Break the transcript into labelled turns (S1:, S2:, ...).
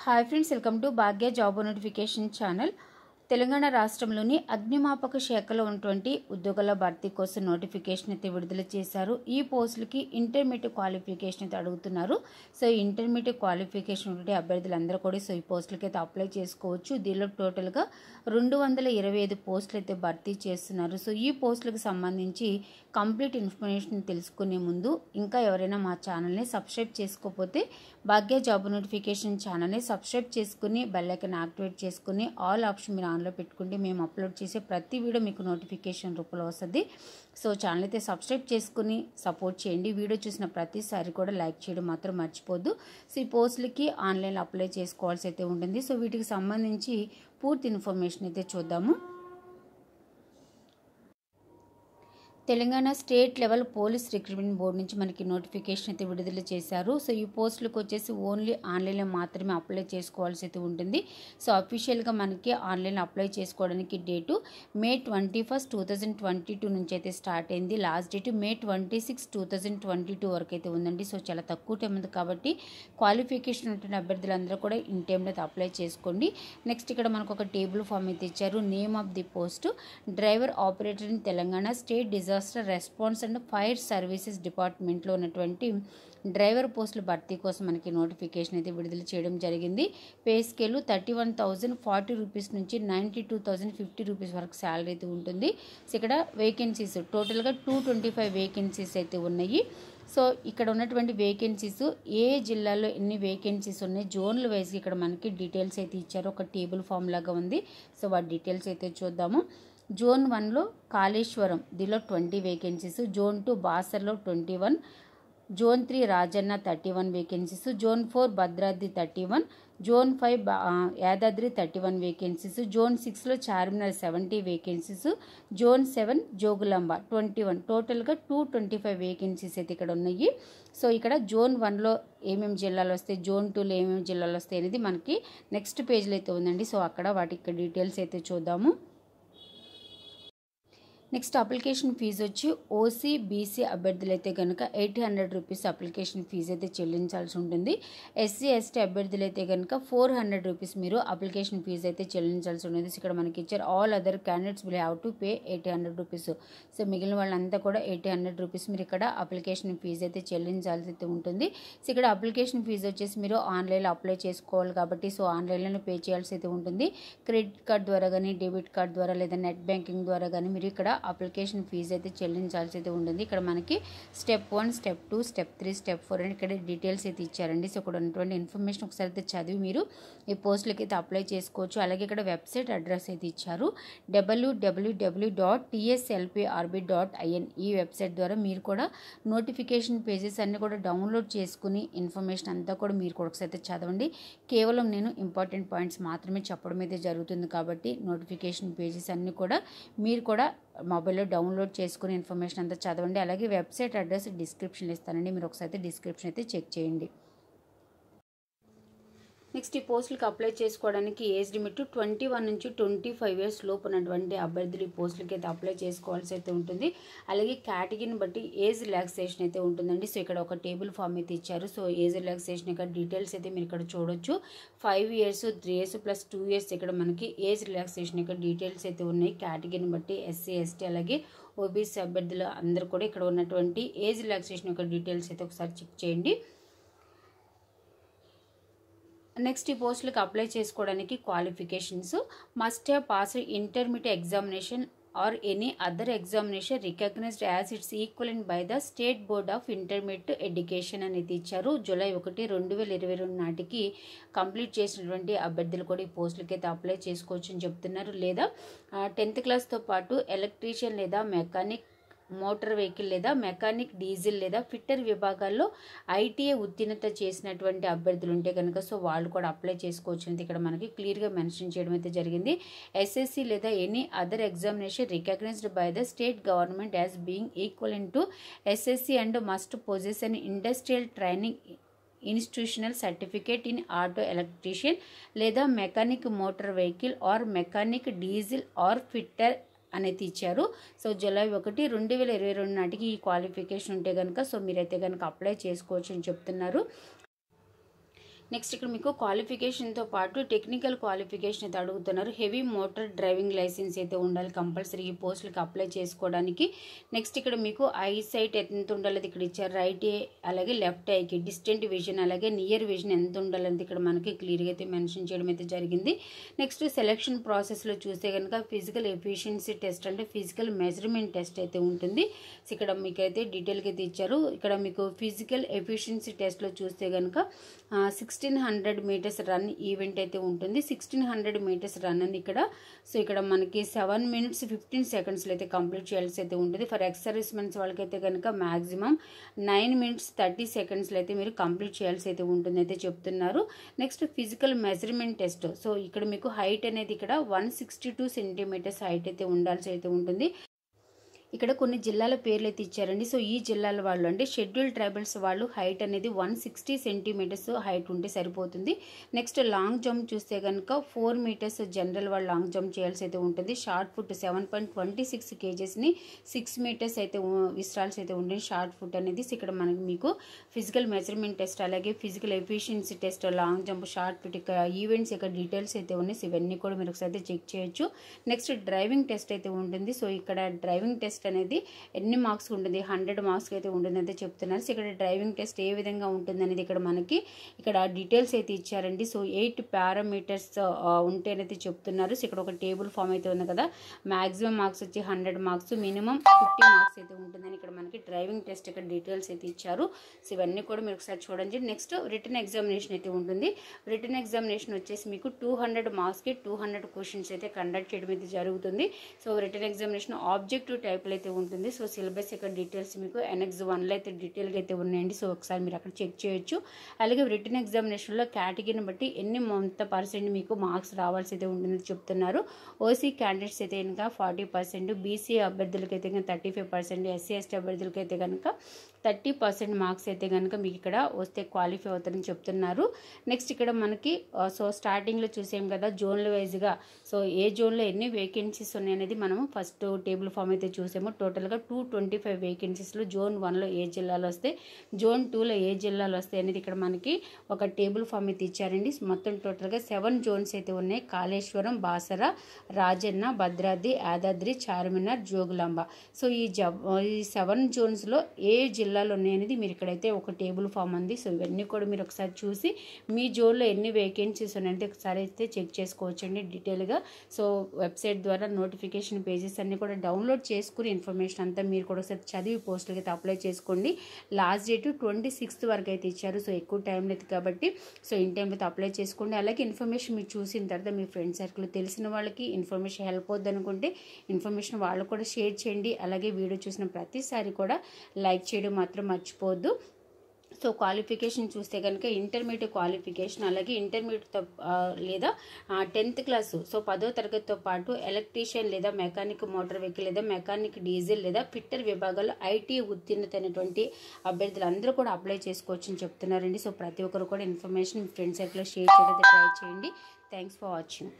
S1: Hi friends, welcome to Bhagya job notification channel. Telangana రాష్ట్రంలోని అగ్నిమాపక శాఖలో ఉన్నటువంటి ఉద్యోగాల భర్తీ కోసం నోటిఫికేషన్ అయితే విడుదల చేశారు. ఈ పోస్టులకి ఇంటర్మీడియట్ క్వాలిఫికేషన్ అయితే అడుగుతున్నారు. సో ఇంటర్మీడియట్ క్వాలిఫికేషన్ ఉంటే అభ్యర్థులందరూ కూడా ఈ పోస్టులకి అయితే అప్లై చేసుకోవచ్చు. దీనిలో టోటల్గా 225 పోస్టులు అయితే భర్తీ చేస్తున్నారు. సో ఈ పోస్టులకు సంబంధించి కంప్లీట్ ఇన్ఫర్మేషన్ తెలుసుకునే ముందు ఇంకా ఎవరైనా మా ఛానల్ని సబ్స్క్రైబ్ చేసుకోకపోతే భాగ్య జాబ్ నోటిఫికేషన్ ఛానల్ని సబ్స్క్రైబ్ చేసుకుని బెల్ ఐకాన్ యాక్టివేట్ చేసుకుని ఆల్ ఆప్షన్ మీరు ఆన్లో పెట్టుకుంటే మేము అప్లోడ్ చేసే ప్రతి వీడియో మీకు నోటిఫికేషన్ రూపంలో వస్తుంది. సో ఛానల్ అయితే సబ్స్క్రైబ్ చేసుకుని సపోర్ట్ చేయండి. వీడియో చూసిన ప్రతిసారి కూడా లైక్ చేయడం మాత్రం మర్చిపోద్దు. సో ఈ పోస్టులకి ఆన్లైన్లో అప్లై చేసుకోవాల్సి అయితే ఉంటుంది. సో వీటికి సంబంధించి పూర్తి ఇన్ఫర్మేషన్ అయితే చూద్దాము. Telangana state level police recruitment board నుంచి మనకి నోటిఫికేషన్ అయితే విడుదల చేశారు. సో ఈ పోస్టులకు వచ్చేసి ఓన్లీ ఆన్లైన్లో మాత్రమే అప్లై చేసుకోవాల్సి అయితే ఉంటుంది. సో అఫీషియల్గా మనకి ఆన్లైన్లో అప్లై చేసుకోవడానికి డేటు May 21, 2022 నుంచి అయితే స్టార్ట్ అయింది. లాస్ట్ డేట్ May 26, 2022 వరకు అయితే ఉందండి. సో చాలా తక్కువ టైం ఉంది కాబట్టి క్వాలిఫికేషన్ ఉంటున్న అభ్యర్థులందరూ కూడా ఇన్ టైంలో అయితే అప్లై చేసుకోండి. నెక్స్ట్ ఇక్కడ మనకు ఒక టేబుల్ ఫామ్ అయితే ఇచ్చారు. Name of the post driver operator in Telangana state disaster response and fire services డిపార్ట్మెంట్లో ఉన్నటువంటి డ్రైవర్ పోస్టుల భర్తీ కోసం మనకి నోటిఫికేషన్ అయితే విడుదల చేయడం జరిగింది. పే స్కేల్ 31,040 రూపీస్ నుంచి 92,050 రూపీస్ వరకు శాలరీ అయితే ఉంటుంది. సో ఇక్కడ వేకెన్సీస్ టోటల్గా 225 వేకెన్సీస్ అయితే ఉన్నాయి. సో ఇక్కడ ఉన్నటువంటి వేకెన్సీస్ ఏ జిల్లాలో ఎన్ని వేకెన్సీస్ ఉన్నాయి జోన్ల వైజ్గా ఇక్కడ మనకి డీటెయిల్స్ అయితే ఇచ్చారు. ఒక టేబుల్ ఫామ్ లాగా ఉంది. సో వాటి డీటెయిల్స్ అయితే చూద్దాము. జోన్ 1లో కాళేశ్వరం, దీనిలో 20 వేకెన్సీస్. జోన్ 2 బాసర్లో 21, zone 3 Rajanna 31 vacancies, zone 4 Bhadradri 31, zone 5 Yadadri 31 vacancies, zone 6లో చార్మినార్ 70 వేకెన్సీస్, జోన్ 7 జోగులాంబ 21. టోటల్గా 225 వేకెన్సీస్ అయితే ఇక్కడ ఉన్నాయి. సో ఇక్కడ జోన్ 1లో ఏమేమి జిల్లాలు వస్తాయి, జోన్ 2లో ఏమేమి జిల్లాలు వస్తాయి అనేది మనకి నెక్స్ట్ పేజ్లో అయితే ఉందండి. సో అక్కడ వాటి డీటెయిల్స్ అయితే చూద్దాము. నెక్స్ట్ అప్లికేషన్ ఫీజు వచ్చి ఓసీ బీసీ అభ్యర్థులు అయితే కనుక 800 రూపీస్ అప్లికేషన్ ఫీజు అయితే చెల్లించాల్సి ఉంటుంది. ఎస్సీ ఎస్టీ అభ్యర్థులు అయితే కనుక 400 రూపీస్ మీరు అప్లికేషన్ ఫీజు అయితే చెల్లించాల్సి ఉంటుంది. ఇక్కడ మనకి ఇచ్చారు all other candidates will have to pay 800 rupees. So మిగిలిన వాళ్ళంతా కూడా 800 రూపీస్ మీరు ఇక్కడ అప్లికేషన్ ఫీజు అయితే చెల్లించాల్సి అయితే ఉంటుంది. సో ఇక్కడ అప్లికేషన్ ఫీజు వచ్చేసి మీరు ఆన్లైన్లో అప్లై చేసుకోవాలి కాబట్టి సో ఆన్లైన్లో పే చేయాల్సి అయితే ఉంటుంది. క్రెడిట్ కార్డ్ ద్వారా కానీ డెబిట్ కార్డ్ ద్వారా లేదా నెట్ బ్యాంకింగ్ ద్వారా కానీ మీరు ఇక్కడ అప్లికేషన్ ఫీజు అయితే చెల్లించాల్సి అయితే ఉంటుంది. ఇక్కడ మనకి స్టెప్ 1, స్టెప్ 2, స్టెప్ 3, స్టెప్ 4 అని ఇక్కడ డీటెయిల్స్ అయితే ఇచ్చారండి. సో ఇక్కడ ఉన్నటువంటి ఇన్ఫర్మేషన్ ఒకసారి అయితే చదివి మీరు ఈ పోస్టులకి అయితే అప్లై చేసుకోవచ్చు. అలాగే ఇక్కడ వెబ్సైట్ అడ్రస్ అయితే ఇచ్చారు www.tslprb.in. ఈ వెబ్సైట్ ద్వారా మీరు కూడా నోటిఫికేషన్ పేజెస్ అన్నీ కూడా డౌన్లోడ్ చేసుకుని ఇన్ఫర్మేషన్ అంతా కూడా మీరు కూడా ఒకసారి అయితే చదవండి. కేవలం నేను ఇంపార్టెంట్ పాయింట్స్ మాత్రమే చెప్పడం అయితే జరుగుతుంది కాబట్టి నోటిఫికేషన్ పేజెస్ అన్నీ కూడా మీరు కూడా మొబైల్లో డౌన్లోడ్ చేసుకుని ఇన్ఫర్మేషన్ అంతా చదవండి. అలాగే వెబ్సైట్ అడ్రస్ డిస్క్రిప్షన్లో ఇస్తానండి, మీరు ఒకసారి డిస్క్రిప్షన్ అయితే చెక్ చేయండి. నెక్స్ట్ ఈ పోస్టులకు అప్లై చేసుకోవడానికి ఏజ్ లిమిట్ 21 నుంచి 25 ఇయర్స్ లోపు ఉన్నటువంటి అభ్యర్థులు ఈ పోస్టులకి అయితే అప్లై చేసుకోవాల్సి అయితే ఉంటుంది. అలాగే కేటగిరీని బట్టి ఏజ్ రిలాక్సేషన్ అయితే ఉంటుందండి. సో ఇక్కడ ఒక టేబుల్ ఫామ్ అయితే ఇచ్చారు. సో ఏజ్ రిలాక్సేషన్ ఇక్కడ డీటెయిల్స్ అయితే మీరు ఇక్కడ చూడొచ్చు. 5 ఇయర్స్, 3 ఇయర్స్ ప్లస్ 2 ఇయర్స్ ఇక్కడ మనకి ఏజ్ రిలాక్సేషన్ ఇక్కడ డీటెయిల్స్ అయితే ఉన్నాయి. కేటగిరీని బట్టి ఎస్సీ ఎస్టీ అలాగే ఓబీసీ అభ్యర్థులు అందరూ కూడా ఇక్కడ ఉన్నటువంటి ఏజ్ రిలాక్సేషన్ యొక్క డీటెయిల్స్ అయితే ఒకసారి చెక్ చేయండి. నెక్స్ట్ ఈ పోస్టులకు అప్లై చేసుకోవడానికి qualifications must have passed intermediate examination or any other examination recognised as its equivalent by the state board of intermediate education అనేది ఇచ్చారు. జూలై 1, 2022 నాటికి కంప్లీట్ చేసినటువంటి అభ్యర్థులు కూడా ఈ పోస్టులకి అయితే అప్లై చేసుకోవచ్చు అని చెప్తున్నారు. లేదా 10th క్లాస్తో పాటు ఎలక్ట్రీషియన్ లేదా మెకానిక్, మోటార్ వెహికల్ లేదా మెకానిక్, డీజిల్ లేదా ఫిట్టర్ విభాగాల్లో ఐటీఐ ఉత్తీర్ణత చేసినటువంటి అభ్యర్థులు ఉంటే కనుక సో వాళ్ళు కూడా అప్లై చేసుకోవచ్చు అనేది ఇక్కడ మనకి క్లియర్గా మెన్షన్ చేయడం అయితే జరిగింది. ఎస్ఎస్సి లేదా any other examination recognised by the state government as being equivalent to SSC and must possess an industrial training institutional certificate in auto electrician లేదా mechanic motor vehicle or mechanic diesel or fitter అనేది ఇచ్చారు. So July 1, 2022 నాటికి ఈ qualification ఉంటే కనుక so మీరైతే కనుక apply చేసుకోవచ్చు అని చెప్తున్నారు. నెక్స్ట్ ఇక్కడ మీకు క్వాలిఫికేషన్తో పాటు టెక్నికల్ క్వాలిఫికేషన్ అయితే అడుగుతున్నారు. హెవీ మోటార్ డ్రైవింగ్ లైసెన్స్ అయితే ఉండాలి కంపల్సరీ ఈ పోస్టులకి అప్లై చేసుకోవడానికి. నెక్స్ట్ ఇక్కడ మీకు ఐ సైట్ ఎంత ఉండాలి ఇక్కడ ఇచ్చారు. రైట్ ఏ అలాగే లెఫ్ట్ ఐకి, డిస్టెంట్ విజన్ అలాగే నియర్ విజన్ ఎంత ఉండాలని ఇక్కడ మనకి క్లియర్గా అయితే మెన్షన్ చేయడం అయితే జరిగింది. నెక్స్ట్ సెలక్షన్ ప్రాసెస్లో చూస్తే కనుక ఫిజికల్ ఎఫిషియన్సీ టెస్ట్ అంటే ఫిజికల్ మెజర్మెంట్ టెస్ట్ అయితే ఉంటుంది. సో ఇక్కడ మీకు అయితే డీటెయిల్గా అయితే ఇచ్చారు. ఇక్కడ మీకు ఫిజికల్ ఎఫిషియన్సీ టెస్ట్లో చూస్తే కనుక 1600 మీటర్స్ రన్ ఈవెంట్ అయితే ఉంటుంది. 1600 మీటర్స్ రన్ అని ఇక్కడ. సో ఇక్కడ మనకి 7 minutes 15 seconds అయితే కంప్లీట్ చేయాల్సి అయితే ఉంటుంది. ఫర్ ఎక్స్ సర్వీస్ మెన్స్ వాళ్ళకైతే కనుక మ్యాక్సిమం 9 minutes 30 seconds అయితే మీరు కంప్లీట్ చేయాల్సి అయితే ఉంటుంది అయితే చెప్తున్నారు. Next physical measurement test. So ఇక్కడ మీకు హైట్ అనేది ఇక్కడ 162 centimeters హైట్ అయితే ఉండాల్సి అయితే ఉంటుంది. ఇక్కడ కొన్ని జిల్లాల పేర్లు అయితే ఇచ్చారండి. సో ఈ జిల్లాల వాళ్ళు అంటే షెడ్యూల్డ్ ట్రైబల్స్ వాళ్ళు హైట్ అనేది 160 centimeters హైట్ ఉంటే సరిపోతుంది. నెక్స్ట్ లాంగ్ జంప్ చూస్తే కనుక 4 meters జనరల్ వాళ్ళు లాంగ్ జంప్ చేయాల్సి అయితే ఉంటుంది. షార్ట్ ఫుట్ 7.26 kgsని 6 meters అయితే విసరాల్సి అయితే ఉంటుంది షార్ట్ ఫుట్ అనేది. ఇక్కడ మనకి మీకు ఫిజికల్ మెజర్మెంట్ టెస్ట్ అలాగే physical efficiency test, long jump, short foot ఇక్కడ ఈవెంట్స్ ఇక్కడ డీటెయిల్స్ అయితే ఉన్నాయి. ఇవన్నీ కూడా మీరు ఒకసారి చెక్ చేయొచ్చు. నెక్స్ట్ డ్రైవింగ్ టెస్ట్ అయితే ఉంటుంది. సో ఇక్కడ డ్రైవింగ్ టెస్ట్ అనేది ఎన్ని మార్క్స్ ఉంటుంది, 100 మార్క్స్ అయితే ఉంటుంది అయితే చెప్తున్నారు. సో ఇక్కడ డ్రైవింగ్ టెస్ట్ ఏ విధంగా ఉంటుంది అనేది ఇక్కడ మనకి ఇక్కడ డీటెయిల్స్ అయితే ఇచ్చారండి. సో 8 parameters ఉంటేనైతే చెప్తున్నారు. సో ఇక్కడ ఒక టేబుల్ ఫామ్ అయితే ఉంది కదా. మ్యాక్సిమం మార్క్స్ వచ్చి 100 మార్క్స్, మినిమం 50 మార్క్స్ అయితే ఉంటుందని ఇక్కడ మనకి డ్రైవింగ్ టెస్ట్ ఇక్కడ డీటెయిల్స్ అయితే ఇచ్చారు. సో ఇవన్నీ కూడా మీరు ఒకసారి చూడండి. నెక్స్ట్ రిటన్ ఎగ్జామినేషన్ అయితే ఉంటుంది. రిటన్ ఎగ్జామినేషన్ వచ్చేసి మీకు 200 మార్క్స్కి 200 క్వశ్చన్స్ అయితే కండక్ట్ చేయడం అయితే జరుగుతుంది. సో రిటన్ ఎగ్జామినేషన్ ఆబ్జెక్టివ్ టైప్లో అయితే ఉంటుంది. సో సిలబస్ యొక్క డీటెయిల్స్ మీకు NX 1లో అయితే డీటెయిల్గా అయితే ఉన్నాయండి. సో ఒకసారి మీరు అక్కడ చెక్ చేయొచ్చు. అలాగే రిటన్ ఎగ్జామినేషన్లో కేటగిరీని బట్టి ఎంత పర్సెంట్ మీకు మార్క్స్ రావాల్సి అయితే ఉంటుందని చెప్తున్నారు. ఓసీ క్యాండిడేట్స్ అయితే కనుక 40%, బీసీ అభ్యర్థులకి అయితే కనుక 35%, SC ST అభ్యర్థులకి అయితే కనుక 30% మార్క్స్ అయితే కనుక మీకు ఇక్కడ వస్తే క్వాలిఫై అవుతారని చెప్తున్నారు. నెక్స్ట్ ఇక్కడ మనకి సో స్టార్టింగ్లో చూసాం కదా జోన్ల వైజ్గా. సో ఏ జోన్లో ఎన్ని వేకెన్సీస్ ఉన్నాయనేది మనము ఫస్ట్ టేబుల్ ఫామ్ అయితే చూసాము. టోటల్గా 225 వేకెన్సీస్లో జోన్ 1లో ఏ జిల్లాలు వస్తాయి, జోన్ 2లో ఏ జిల్లాలు వస్తాయి అనేది ఇక్కడ మనకి ఒక టేబుల్ ఫామ్ అయితే ఇచ్చారండి. మొత్తం టోటల్గా 7 జోన్స్ అయితే ఉన్నాయి. కాళేశ్వరం, బాసర, రాజన్న, భద్రాద్రి, యాదాద్రి, చార్మినార్, జోగులాంబ. సో ఈ 7 జోన్స్లో ఏ జిల్లాలు ఉన్నాయనేది మీరు ఇక్కడైతే ఒక టేబుల్ ఫామ్ ఉంది. సో ఇవన్నీ కూడా మీరు ఒకసారి చూసి మీ జోన్లో ఎన్ని వేకెన్సీస్ ఉన్నాయంటే ఒకసారి అయితే చెక్ చేసుకోవచ్చండి డీటెయిల్గా. సో వెబ్సైట్ ద్వారా నోటిఫికేషన్ పేజెస్ అన్నీ కూడా డౌన్లోడ్ చేసుకుని ఇన్ఫర్మేషన్ అంతా మీరు కూడా ఒకసారి చదివి పోస్టులకి అయితే అప్లై చేసుకోండి. లాస్ట్ డేట్ 26th వరకు అయితే ఇచ్చారు. సో ఎక్కువ టైం లేదు కాబట్టి సో ఇన్ టైంలో అయితే అప్లై చేసుకోండి. అలాగే ఇన్ఫర్మేషన్ మీరు చూసిన తర్వాత మీ ఫ్రెండ్ సర్కిల్ తెలిసిన వాళ్ళకి ఇన్ఫర్మేషన్ హెల్ప్ అవుద్ది అనుకుంటే ఇన్ఫర్మేషన్ వాళ్ళు కూడా షేర్ చేయండి. అలాగే వీడియో చూసిన ప్రతిసారి కూడా లైక్ చేయడం మాత్రం మర్చిపోవద్దు. సో క్వాలిఫికేషన్ చూస్తే కనుక ఇంటర్మీడియట్ క్వాలిఫికేషన్ అలాగే ఇంటర్మీడియట్తో లేదా 10th క్లాసు సో 10వ తరగతితో పాటు ఎలక్ట్రీషియన్ లేదా మెకానిక్ మోటార్ వెహికల్ లేదా మెకానిక్ డీజిల్ లేదా ఫిట్టర్ విభాగాల్లో ఐటీ ఉత్తీర్ణత అయినటువంటి అభ్యర్థులు అందరూ కూడా అప్లై చేసుకోవచ్చు అని చెప్తున్నారండి. సో ప్రతి ఒక్కరు కూడా ఇన్ఫర్మేషన్ ఫ్రెండ్ సర్కిల్లో షేర్ చేయడానికి ట్రై చేయండి. Thanks for watching.